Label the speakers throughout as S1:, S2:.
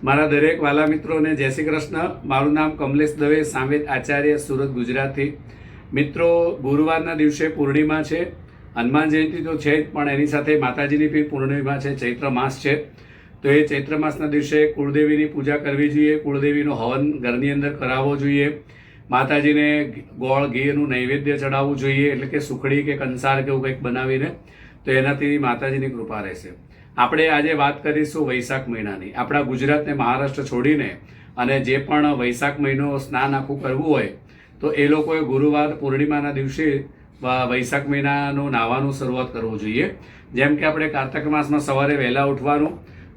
S1: મારા દરેક વાલા મિત્રોને જય શ્રી કૃષ્ણ. મારું નામ કમલેશ દવે, સામેત આચાર્ય, સુરત, ગુજરાતથી. મિત્રો, ગુરુવારના દિવસે પૂર્ણિમા છે. હનુમાન જયંતિ તો છે જ, પણ એની સાથે માતાજીની બી પૂર્ણિમા છે. ચૈત્ર માસ છે, તો એ ચૈત્ર માસના દિવસે કુળદેવીની પૂજા કરવી જોઈએ. કુળદેવીનો હવન ઘરની અંદર કરાવવો જોઈએ. માતાજીને ગોળ ઘીનું નૈવેદ્ય ચડાવવું જોઈએ, એટલે કે સુખડી કે કંસાર કે એવું કંઈક બનાવીને, તો એનાથી માતાજીની કૃપા રહેશે. આપણે આજે વાત કરીશું વૈશાખ મહિનાની. આપણા ગુજરાતને મહારાષ્ટ્ર છોડીને અને જે પણ વૈશાખ મહિનો સ્નાન આખું કરવું હોય, તો એ લોકોએ ગુરુવાર પૂર્ણિમાના દિવસે વૈશાખ મહિનાનું નાહવાનું શરૂઆત કરવું જોઈએ. જેમ કે આપણે કારતક માસમાં સવારે વહેલા ઉઠવાનું,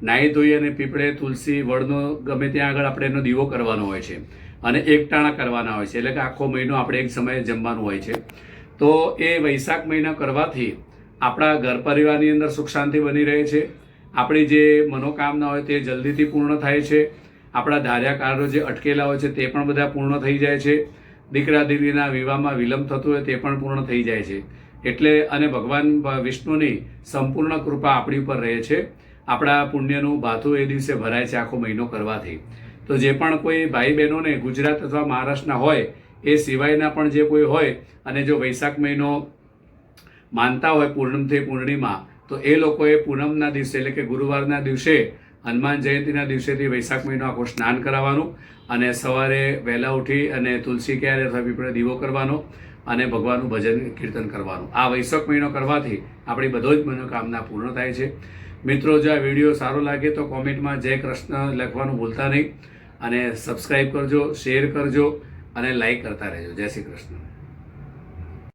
S1: નાહી ધોઈ અને પીપળે, તુલસી, વડનો ગમે ત્યાં આગળ આપણે એનો દીવો કરવાનો હોય છે અને એકટાણા કરવાના હોય છે, એટલે કે આખો મહિનો આપણે એક સમયે જમવાનું હોય છે. તો એ વૈશાખ મહિના કરવાથી આપણા ઘર પરિવારની અંદર સુખ શાંતિ બની રહે છે. આપણી જે મનોકામના હોય તે જલ્દીથી પૂર્ણ થાય છે. આપણા ધાર્યા કાર્યો જે અટકેલા હોય છે તે પણ બધા પૂર્ણ થઈ જાય છે. દીકરા દીકરીના વિવાહમાં વિલંબ થતું હોય તે પણ પૂર્ણ થઈ જાય છે. એટલે અને ભગવાન વિષ્ણુની સંપૂર્ણ કૃપા આપણી ઉપર રહે છે. આપણા પુણ્યનું ભાથું એ દિવસે ભરાય છે આખો મહિનો કરવાથી. તો જે પણ કોઈ ભાઈ બહેનોને ગુજરાત અથવા મહારાષ્ટ્રના હોય, એ સિવાયના પણ જે કોઈ હોય અને જો વૈશાખ મહિનો માનતા હોય પૂનમથી પૂર્ણિમા, તો એ લોકોએ પૂનમના દિવસે એટલે કે ગુરુવારના દિવસે હનુમાન જયંતિના દિવસેથી વૈશાખ મહિનો આખો સ્નાન કરાવવાનું અને સવારે વહેલા ઉઠી અને તુલસી ક્યારે અથવા પીપળે દીવો કરવાનો અને ભગવાનનું ભજન કીર્તન કરવાનું. આ વૈશાખ મહિનો કરવાથી આપણી બધો જ મનોકામના પૂર્ણ થાય છે. મિત્રો, જો આ વિડીયો સારો લાગે તો કોમેન્ટમાં જય કૃષ્ણ લખવાનું ભૂલતા નહીં અને સબસ્ક્રાઈબ કરજો, શેર કરજો અને લાઈક કરતા રહેજો. જય શ્રી કૃષ્ણ.